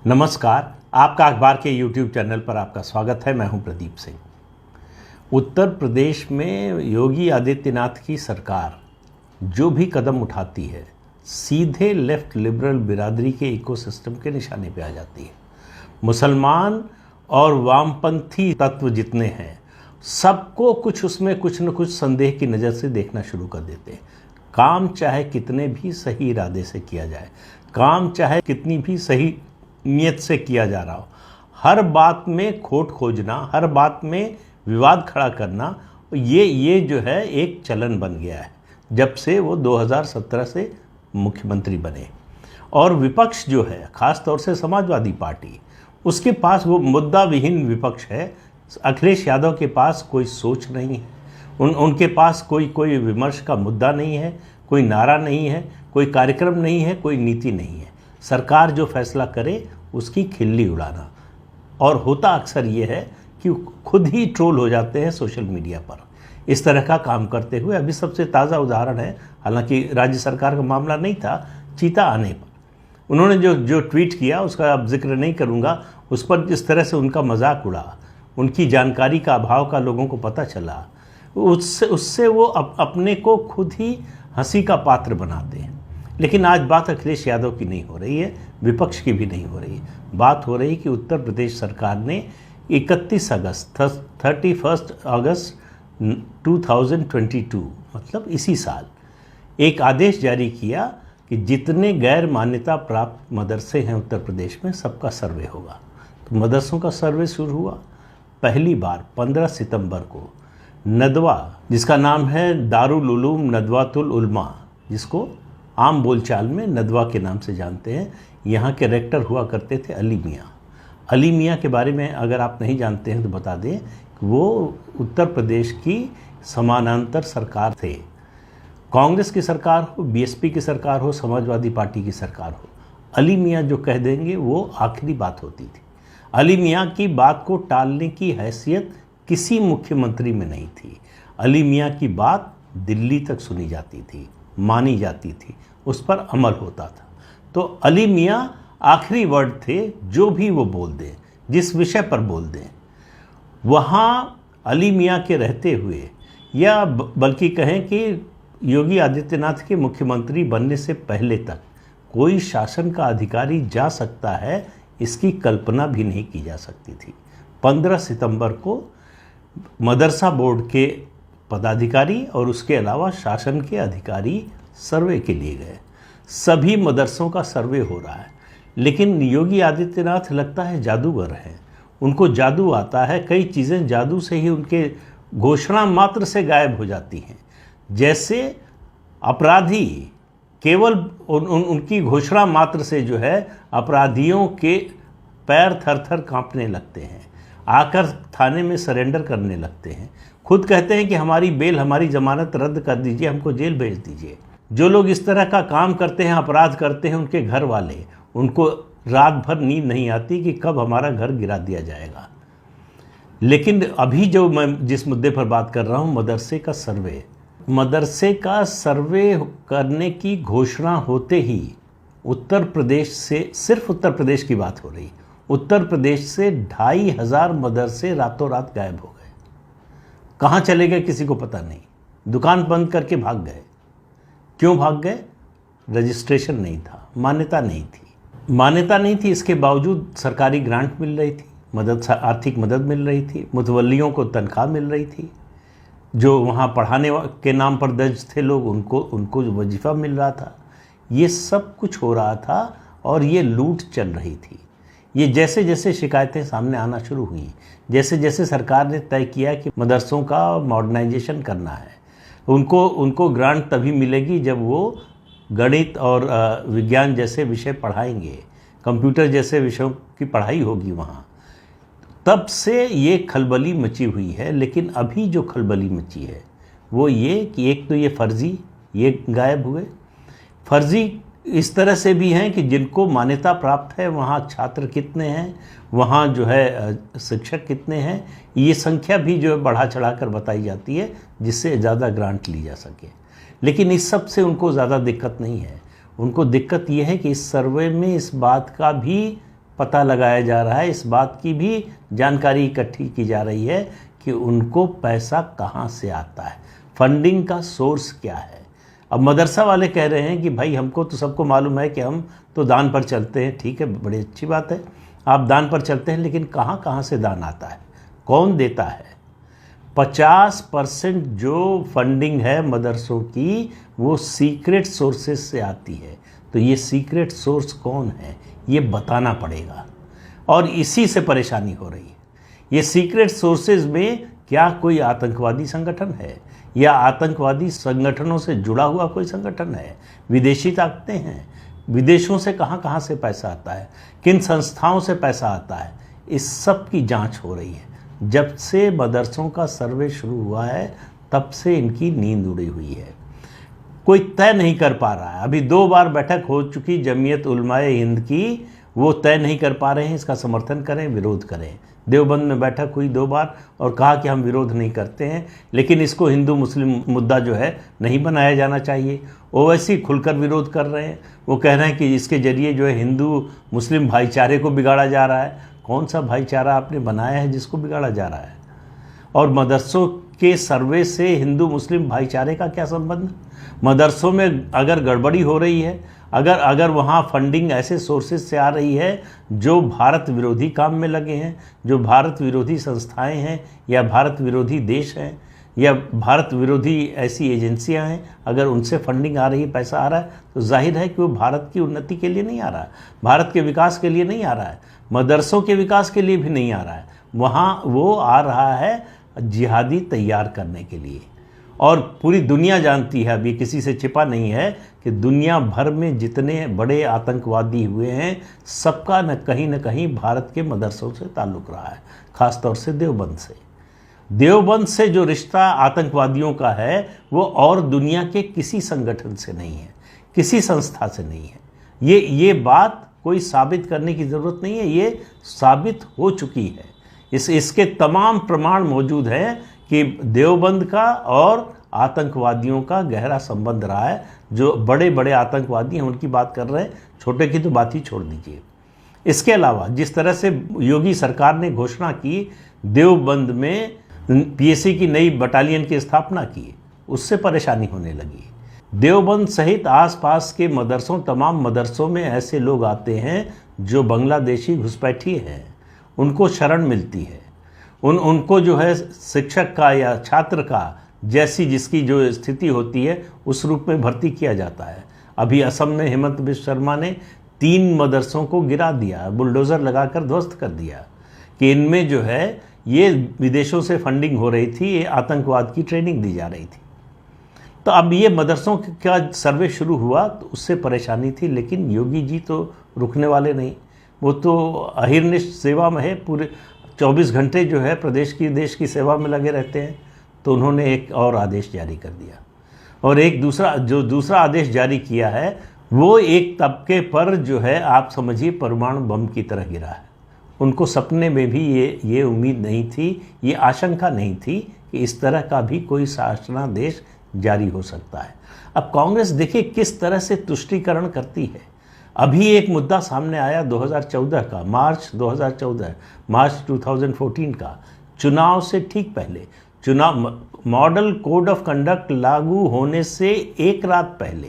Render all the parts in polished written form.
नमस्कार। आपका अखबार के YouTube चैनल पर आपका स्वागत है। मैं हूं प्रदीप सिंह। उत्तर प्रदेश में योगी आदित्यनाथ की सरकार जो भी कदम उठाती है सीधे लेफ्ट लिबरल बिरादरी के इकोसिस्टम के निशाने पे आ जाती है। मुसलमान और वामपंथी तत्व जितने हैं सबको उसमें कुछ न कुछ संदेह की नज़र से देखना शुरू कर देते हैं। काम चाहे कितने भी सही इरादे से किया जाए, काम चाहे कितनी भी सही नियत से किया जा रहा हो, हर बात में खोट खोजना, हर बात में विवाद खड़ा करना, ये जो है एक चलन बन गया है जब से वो 2017 से मुख्यमंत्री बने। और विपक्ष जो है, ख़ास तौर से समाजवादी पार्टी, उसके पास वो मुद्दा विहीन विपक्ष है। अखिलेश यादव के पास कोई सोच नहीं है, उनके पास कोई विमर्श का मुद्दा नहीं है, कोई नारा नहीं है, कोई कार्यक्रम नहीं है, कोई नीति नहीं है। सरकार जो फैसला करे उसकी खिल्ली उड़ाना। और होता अक्सर ये है कि खुद ही ट्रोल हो जाते हैं सोशल मीडिया पर इस तरह का काम करते हुए। अभी सबसे ताज़ा उदाहरण है, हालांकि राज्य सरकार का मामला नहीं था, चीता आने पर उन्होंने जो ट्वीट किया उसका अब जिक्र नहीं करूँगा। उस पर जिस तरह से उनका मजाक उड़ा, उनकी जानकारी का अभाव का लोगों को पता चला, उससे वो अपने को खुद ही हंसी का पात्र बनाते हैं। लेकिन आज बात अखिलेश यादव की नहीं हो रही है, विपक्ष की भी नहीं हो रही है। बात हो रही कि उत्तर प्रदेश सरकार ने 31 अगस्त 2022 मतलब इसी साल एक आदेश जारी किया कि जितने गैर मान्यता प्राप्त मदरसे हैं उत्तर प्रदेश में सबका सर्वे होगा। तो मदरसों का सर्वे शुरू हुआ। पहली बार 15 सितंबर को नदवा, जिसका नाम है दारुल उलूम नदवातुल उलमा, जिसको आम बोलचाल में नदवा के नाम से जानते हैं, यहाँ के रेक्टर हुआ करते थे अली मियाँ। अली मियाँ के बारे में अगर आप नहीं जानते हैं तो बता दें कि वो उत्तर प्रदेश की समानांतर सरकार थे। कांग्रेस की सरकार हो, बीएसपी की सरकार हो, समाजवादी पार्टी की सरकार हो, अली मियाँ जो कह देंगे वो आखिरी बात होती थी। अली मियाँ की बात को टालने की हैसियत किसी मुख्यमंत्री में नहीं थी। अली मियाँ की बात दिल्ली तक सुनी जाती थी, मानी जाती थी, उस पर अमल होता था। तो अली मियाँ आखिरी वर्ड थे। जो भी वो बोल दें, जिस विषय पर बोल दें, वहाँ अली मियाँ के रहते हुए, या बल्कि कहें कि योगी आदित्यनाथ के मुख्यमंत्री बनने से पहले तक कोई शासन का अधिकारी जा सकता है, इसकी कल्पना भी नहीं की जा सकती थी। 15 सितंबर को मदरसा बोर्ड के पदाधिकारी और उसके अलावा शासन के अधिकारी सर्वे के लिए गए। सभी मदरसों का सर्वे हो रहा है, लेकिन योगी आदित्यनाथ लगता है जादूगर हैं। उनको जादू आता है, कई चीज़ें जादू से ही उनके घोषणा मात्र से गायब हो जाती हैं। जैसे अपराधी केवल उनकी घोषणा मात्र से जो है अपराधियों के पैर थर थर कांपने लगते हैं, आकर थाने में सरेंडर करने लगते हैं, खुद कहते हैं कि हमारी बेल, हमारी ज़मानत रद्द कर दीजिए, हमको जेल भेज दीजिए। जो लोग इस तरह का काम करते हैं, अपराध करते हैं, उनके घर वाले, उनको रात भर नींद नहीं आती कि कब हमारा घर गिरा दिया जाएगा। लेकिन अभी जो मैं जिस मुद्दे पर बात कर रहा हूँ, मदरसे का सर्वे करने की घोषणा होते ही उत्तर प्रदेश से, सिर्फ उत्तर प्रदेश की बात हो रही, उत्तर प्रदेश से 2500 मदरसे रातों रात गायब हो गए। कहाँ चले गए किसी को पता नहीं। दुकान बंद करके भाग गए। क्यों भाग गए? रजिस्ट्रेशन नहीं था, मान्यता नहीं थी। इसके बावजूद सरकारी ग्रांट मिल रही थी, आर्थिक मदद मिल रही थी, मुतवल्लियों को तनख्वाह मिल रही थी, जो वहाँ पढ़ाने के नाम पर दर्ज थे लोग, उनको वजीफ़ा मिल रहा था। ये सब कुछ हो रहा था और ये लूट चल रही थी। ये जैसे जैसे शिकायतें सामने आना शुरू हुई, जैसे जैसे सरकार ने तय किया कि मदरसों का मॉडर्नाइजेशन करना है, उनको ग्रांट तभी मिलेगी जब वो गणित और विज्ञान जैसे विषय पढ़ाएंगे, कंप्यूटर जैसे विषयों की पढ़ाई होगी वहाँ, तब से ये खलबली मची हुई है। लेकिन अभी जो खलबली मची है वो ये कि एक तो ये फर्जी, ये गायब हुए। फर्जी इस तरह से भी हैं कि जिनको मान्यता प्राप्त है वहाँ छात्र कितने हैं, वहाँ जो है शिक्षक कितने हैं, ये संख्या भी जो है बढ़ा चढ़ा कर बताई जाती है जिससे ज़्यादा ग्रांट ली जा सके। लेकिन इस सब से उनको ज़्यादा दिक्कत नहीं है। उनको दिक्कत ये है कि इस सर्वे में इस बात का भी पता लगाया जा रहा है, इस बात की भी जानकारी इकट्ठी की जा रही है कि उनको पैसा कहाँ से आता है, फंडिंग का सोर्स क्या है। अब मदरसा वाले कह रहे हैं कि भाई हमको तो सबको मालूम है कि हम तो दान पर चलते हैं, ठीक है, बड़ी अच्छी बात है, आप दान पर चलते हैं, लेकिन कहाँ कहाँ से दान आता है, कौन देता है। 50% जो फंडिंग है मदरसों की वो सीक्रेट सोर्सेज से आती है। तो ये सीक्रेट सोर्स कौन है ये बताना पड़ेगा, और इसी से परेशानी हो रही है। ये सीक्रेट सोर्सेज में क्या कोई आतंकवादी संगठन है या आतंकवादी संगठनों से जुड़ा हुआ कोई संगठन है, विदेशी ताकतें हैं, विदेशों से कहाँ कहाँ से पैसा आता है, किन संस्थाओं से पैसा आता है, इस सब की जांच हो रही है। जब से मदरसों का सर्वे शुरू हुआ है तब से इनकी नींद उड़ी हुई है, कोई तय नहीं कर पा रहा है। अभी 2 बार बैठक हो चुकी जमीयत उलमाए हिंद की, वो तय नहीं कर पा रहे हैं इसका समर्थन करें विरोध करें। देवबंद में बैठक हुई 2 बार और कहा कि हम विरोध नहीं करते हैं, लेकिन इसको हिंदू मुस्लिम मुद्दा जो है नहीं बनाया जाना चाहिए। ओवैसी खुलकर विरोध कर रहे हैं, वो कह रहे हैं कि इसके जरिए जो है हिंदू मुस्लिम भाईचारे को बिगाड़ा जा रहा है। कौन सा भाईचारा आपने बनाया है जिसको बिगाड़ा जा रहा है? और मदरसों के सर्वे से हिंदू मुस्लिम भाईचारे का क्या संबंध? मदरसों में अगर गड़बड़ी हो रही है, अगर वहाँ फंडिंग ऐसे सोर्सेज से आ रही है जो भारत विरोधी काम में लगे हैं, जो भारत विरोधी संस्थाएं हैं या भारत विरोधी देश हैं या भारत विरोधी ऐसी एजेंसियां हैं, अगर उनसे फंडिंग आ रही है, पैसा आ रहा है, तो जाहिर है कि वो भारत की उन्नति के लिए नहीं आ रहा है, भारत के विकास के लिए नहीं आ रहा है, मदरसों के विकास के लिए भी नहीं आ रहा है। वहाँ वो आ रहा है जिहादी तैयार करने के लिए। और पूरी दुनिया जानती है, अब ये किसी से छिपा नहीं है कि दुनिया भर में जितने बड़े आतंकवादी हुए हैं सबका न कहीं भारत के मदरसों से ताल्लुक़ रहा है, ख़ासतौर से देवबंद से। देवबंद से जो रिश्ता आतंकवादियों का है वो और दुनिया के किसी संगठन से नहीं है, किसी संस्था से नहीं है। ये बात कोई साबित करने की ज़रूरत नहीं है, ये साबित हो चुकी है। इसके तमाम प्रमाण मौजूद हैं कि देवबंद का और आतंकवादियों का गहरा संबंध रहा है। जो बड़े बड़े आतंकवादी हैं उनकी बात कर रहे हैं, छोटे की तो बात ही छोड़ दीजिए। इसके अलावा जिस तरह से योगी सरकार ने घोषणा की देवबंद में पीएसी की नई बटालियन की स्थापना की, उससे परेशानी होने लगी। देवबंद सहित आसपास के मदरसों, तमाम मदरसों में ऐसे लोग आते हैं जो बांग्लादेशी घुसपैठी हैं, उनको शरण मिलती है, उनको जो है शिक्षक का या छात्र का जैसी जिसकी जो स्थिति होती है उस रूप में भर्ती किया जाता है। अभी असम में हेमंत बिश्व शर्मा ने 3 मदरसों को गिरा दिया, बुलडोज़र लगाकर ध्वस्त कर दिया कि इनमें जो है ये विदेशों से फंडिंग हो रही थी, ये आतंकवाद की ट्रेनिंग दी जा रही थी। तो अब ये मदरसों का सर्वे शुरू हुआ तो उससे परेशानी थी, लेकिन योगी जी तो रुकने वाले नहीं, वो तो अहिर्निश सेवा में है, पूरे 24 घंटे जो है प्रदेश की देश की सेवा में लगे रहते हैं। तो उन्होंने एक और आदेश जारी कर दिया, और एक दूसरा आदेश जारी किया है वो एक तबके पर जो है आप समझिए परमाणु बम की तरह गिरा है। उनको सपने में भी ये उम्मीद नहीं थी, ये आशंका नहीं थी कि इस तरह का भी कोई शासनादेश जारी हो सकता है। अब कांग्रेस देखिए किस तरह से तुष्टीकरण करती है। अभी एक मुद्दा सामने आया 2014 का, मार्च 2014 का, चुनाव से ठीक पहले, चुनाव मॉडल कोड ऑफ कंडक्ट लागू होने से एक रात पहले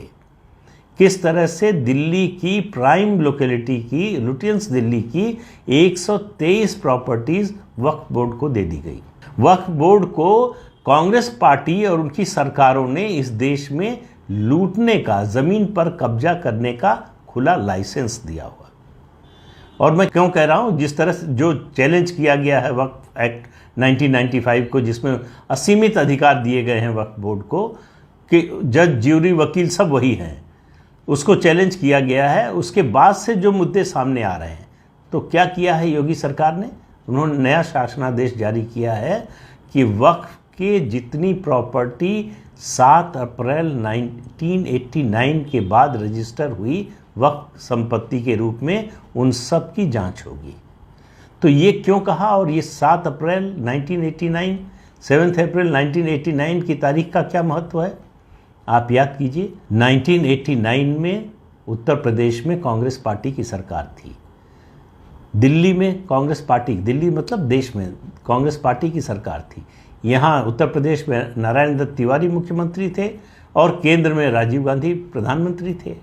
किस तरह से दिल्ली की प्राइम लोकेलिटी की, लुटियंस दिल्ली की 123 प्रॉपर्टीज वक्फ बोर्ड को दे दी गई। वक्फ बोर्ड को कांग्रेस पार्टी और उनकी सरकारों ने इस देश में लूटने का, जमीन पर कब्जा करने का खुला लाइसेंस दिया हुआ। और मैं क्यों कह रहा हूं, जिस तरह से जो चैलेंज किया गया है वक्फ एक्ट 1995 को, जिसमें असीमित अधिकार दिए गए हैं वक्फ बोर्ड को कि जज, ज्यूरी, वकील सब वही हैं, उसको चैलेंज किया गया है। उसके बाद से जो मुद्दे सामने आ रहे हैं, तो क्या किया है योगी सरकार ने, उन्होंने नया शासनादेश जारी किया है कि वक्फ के जितनी प्रॉपर्टी 7 अप्रैल 1989 के बाद रजिस्टर हुई वक्फ संपत्ति के रूप में, उन सब की जांच होगी। तो ये क्यों कहा, और ये 7 अप्रैल 1989, 7 अप्रैल 1989 की तारीख का क्या महत्व है आप याद कीजिए। 1989 में उत्तर प्रदेश में कांग्रेस पार्टी की सरकार थी। दिल्ली में कांग्रेस पार्टी, दिल्ली मतलब देश में कांग्रेस पार्टी की सरकार थी। यहाँ उत्तर प्रदेश में नारायण दत्त तिवारी मुख्यमंत्री थे और केंद्र में राजीव गांधी प्रधानमंत्री थे।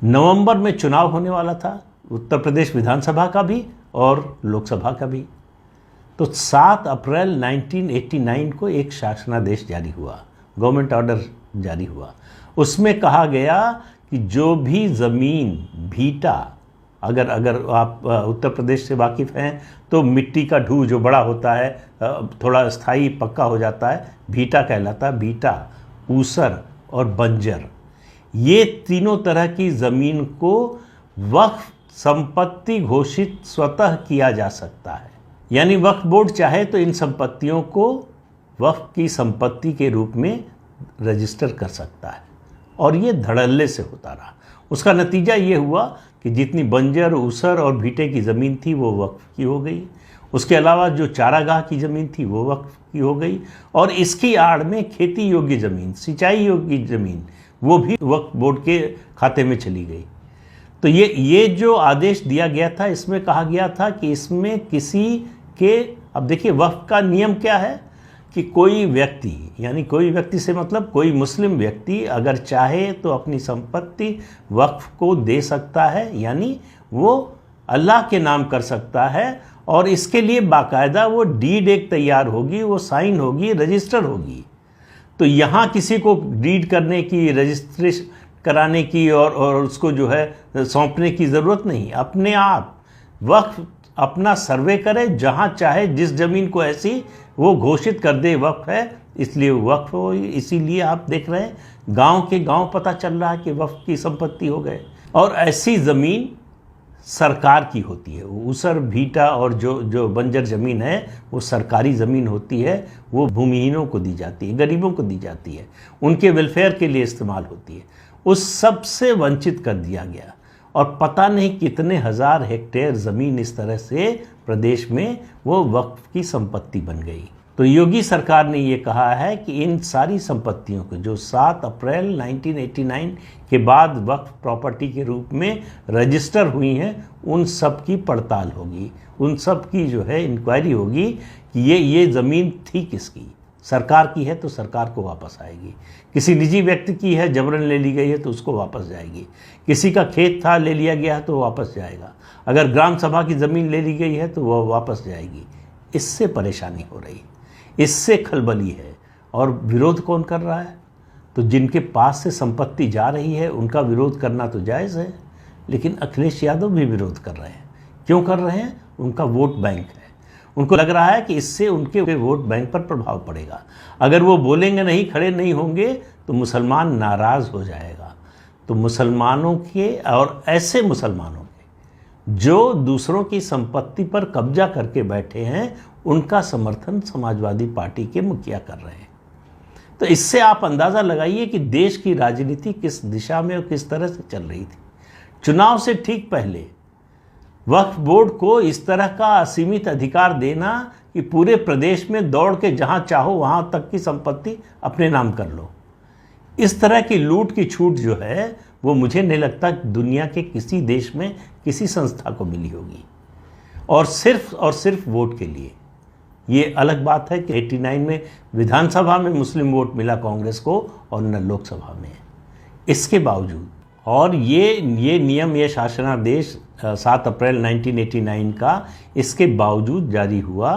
नवंबर में चुनाव होने वाला था, उत्तर प्रदेश विधानसभा का भी और लोकसभा का भी। तो 7 अप्रैल 1989 को एक शासनादेश जारी हुआ, गवर्नमेंट ऑर्डर जारी हुआ। उसमें कहा गया कि जो भी ज़मीन भीटा, अगर आप उत्तर प्रदेश से वाकिफ़ हैं तो मिट्टी का ढूँ जो बड़ा होता है, थोड़ा स्थायी पक्का हो जाता है, भीटा कहलाता है। भीटा, ऊसर और बंजर, ये तीनों तरह की ज़मीन को वक्फ संपत्ति घोषित स्वतः किया जा सकता है। यानी वक्फ बोर्ड चाहे तो इन संपत्तियों को वक्फ की संपत्ति के रूप में रजिस्टर कर सकता है, और ये धड़ल्ले से होता रहा। उसका नतीजा ये हुआ कि जितनी बंजर, ऊसर और भीटे की ज़मीन थी वो वक्फ की हो गई। उसके अलावा जो चारागाह की ज़मीन थी वो वक्फ की हो गई, और इसकी आड़ में खेती योग्य ज़मीन, सिंचाई योग्य ज़मीन, वो भी वक्फ बोर्ड के खाते में चली गई। तो ये जो आदेश दिया गया था, इसमें कहा गया था कि इसमें किसी के, अब देखिए वक्फ का नियम क्या है कि कोई व्यक्ति, यानी कोई व्यक्ति से मतलब कोई मुस्लिम व्यक्ति अगर चाहे तो अपनी संपत्ति वक्फ को दे सकता है, यानी वो अल्लाह के नाम कर सकता है, और इसके लिए बाकायदा वो डीड एक तैयार होगी, वो साइन होगी, रजिस्टर होगी। तो यहाँ किसी को डीड करने की, रजिस्ट्रेशन कराने की और उसको जो है सौंपने की ज़रूरत नहीं। अपने आप वक्फ अपना सर्वे करे, जहाँ चाहे जिस ज़मीन को ऐसी वो घोषित कर दे वक्फ है, इसलिए वक्फ हो। इसीलिए आप देख रहे हैं गांव के गांव पता चल रहा है कि वक्फ की संपत्ति हो गए। और ऐसी ज़मीन सरकार की होती है। ऊसर, भीटा और जो बंजर ज़मीन है वो सरकारी ज़मीन होती है, वो भूमिहीनों को दी जाती है, गरीबों को दी जाती है, उनके वेलफेयर के लिए इस्तेमाल होती है। उस सब से वंचित कर दिया गया, और पता नहीं कितने हज़ार हेक्टेयर ज़मीन इस तरह से प्रदेश में वो वक्फ की संपत्ति बन गई। तो योगी सरकार ने ये कहा है कि इन सारी संपत्तियों को जो 7 अप्रैल 1989 के बाद वक्फ प्रॉपर्टी के रूप में रजिस्टर हुई हैं, उन सब की पड़ताल होगी, उन सब की जो है इंक्वायरी होगी कि ये ज़मीन थी किसकी। सरकार की है तो सरकार को वापस आएगी, किसी निजी व्यक्ति की है, जबरन ले ली गई है तो उसको वापस जाएगी, किसी का खेत था ले लिया गया है तो वापस जाएगा, अगर ग्राम सभा की ज़मीन ले ली गई है तो वह वापस जाएगी। इससे परेशानी हो रही, इससे खलबली है। और विरोध कौन कर रहा है? तो जिनके पास से संपत्ति जा रही है उनका विरोध करना तो जायज़ है, लेकिन अखिलेश यादव भी विरोध कर रहे हैं। क्यों कर रहे हैं? उनका वोट बैंक है। उनको लग रहा है कि इससे उनके वोट बैंक पर प्रभाव पड़ेगा। अगर वो बोलेंगे नहीं, खड़े नहीं होंगे तो मुसलमान नाराज़ हो जाएगा। तो मुसलमानों के, और ऐसे मुसलमानों के जो दूसरों की संपत्ति पर कब्जा करके बैठे हैं, उनका समर्थन समाजवादी पार्टी के मुखिया कर रहे हैं। तो इससे आप अंदाज़ा लगाइए कि देश की राजनीति किस दिशा में और किस तरह से चल रही थी। चुनाव से ठीक पहले वक्फ बोर्ड को इस तरह का असीमित अधिकार देना कि पूरे प्रदेश में दौड़ के जहां चाहो वहां तक की संपत्ति अपने नाम कर लो, इस तरह की लूट की छूट जो है वो मुझे नहीं लगता दुनिया के किसी देश में किसी संस्था को मिली होगी, और सिर्फ वोट के लिए। ये अलग बात है कि 89 में विधानसभा में मुस्लिम वोट मिला कांग्रेस को और न लोकसभा में। इसके बावजूद, और ये नियम, ये शासनादेश 7 अप्रैल 1989 का इसके बावजूद जारी हुआ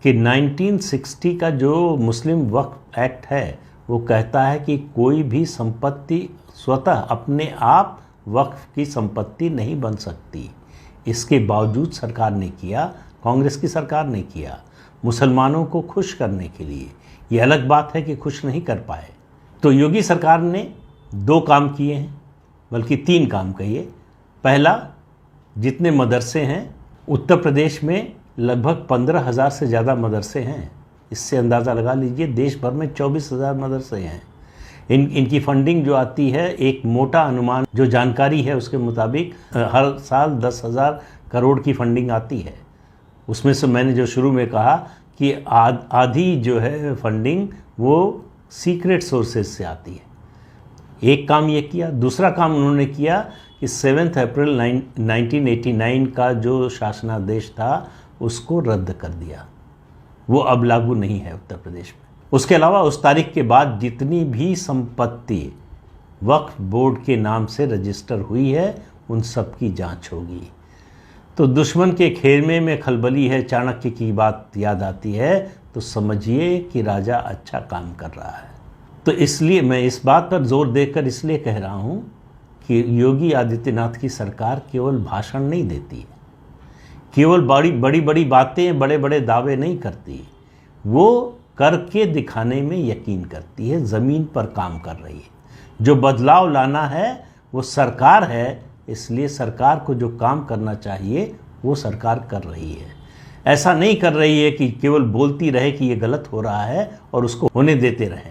कि 1960 का जो मुस्लिम वक्फ एक्ट है वो कहता है कि कोई भी संपत्ति स्वतः अपने आप वक्फ की संपत्ति नहीं बन सकती। इसके बावजूद सरकार ने किया, कांग्रेस की सरकार ने किया, मुसलमानों को खुश करने के लिए। ये अलग बात है कि खुश नहीं कर पाए। तो योगी सरकार ने 2 काम किए हैं, बल्कि 3 काम कहिए। पहला, जितने मदरसे हैं उत्तर प्रदेश में लगभग 15,000 से ज़्यादा मदरसे हैं। इससे अंदाज़ा लगा लीजिए देश भर में 24,000 मदरसे हैं। इनकी फंडिंग जो आती है, एक मोटा अनुमान जो जानकारी है उसके मुताबिक हर साल 10,000 करोड़ की फंडिंग आती है। उसमें से मैंने जो शुरू में कहा कि आधी जो है फंडिंग वो सीक्रेट सोर्सेज से आती है। एक काम ये किया। दूसरा काम उन्होंने किया कि 7 अप्रैल 1989 का जो शासनादेश था उसको रद्द कर दिया, वो अब लागू नहीं है उत्तर प्रदेश में। उसके अलावा उस तारीख के बाद जितनी भी संपत्ति वक्फ बोर्ड के नाम से रजिस्टर हुई है उन सब की जांच होगी। तो दुश्मन के खेमे में खलबली है, चाणक्य की बात याद आती है, तो समझिए कि राजा अच्छा काम कर रहा है। तो इसलिए मैं इस बात पर जोर देकर इसलिए कह रहा हूँ कि योगी आदित्यनाथ की सरकार केवल भाषण नहीं देती है, केवल बड़ी बड़ी बातें, बड़े बड़े दावे नहीं करती, वो करके दिखाने में यकीन करती है, ज़मीन पर काम कर रही है। जो बदलाव लाना है वो सरकार है, इसलिए सरकार को जो काम करना चाहिए वो सरकार कर रही है। ऐसा नहीं कर रही है कि केवल बोलती रहे कि ये गलत हो रहा है और उसको होने देते रहें।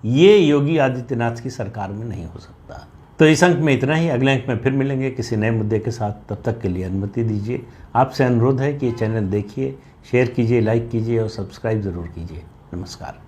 ये योगी आदित्यनाथ की सरकार में नहीं हो सकता। तो इस अंक में इतना ही। अगले अंक में फिर मिलेंगे किसी नए मुद्दे के साथ। तब तक के लिए अनुमति दीजिए। आपसे अनुरोध है कि ये चैनल देखिए, शेयर कीजिए, लाइक कीजिए और सब्सक्राइब ज़रूर कीजिए। नमस्कार।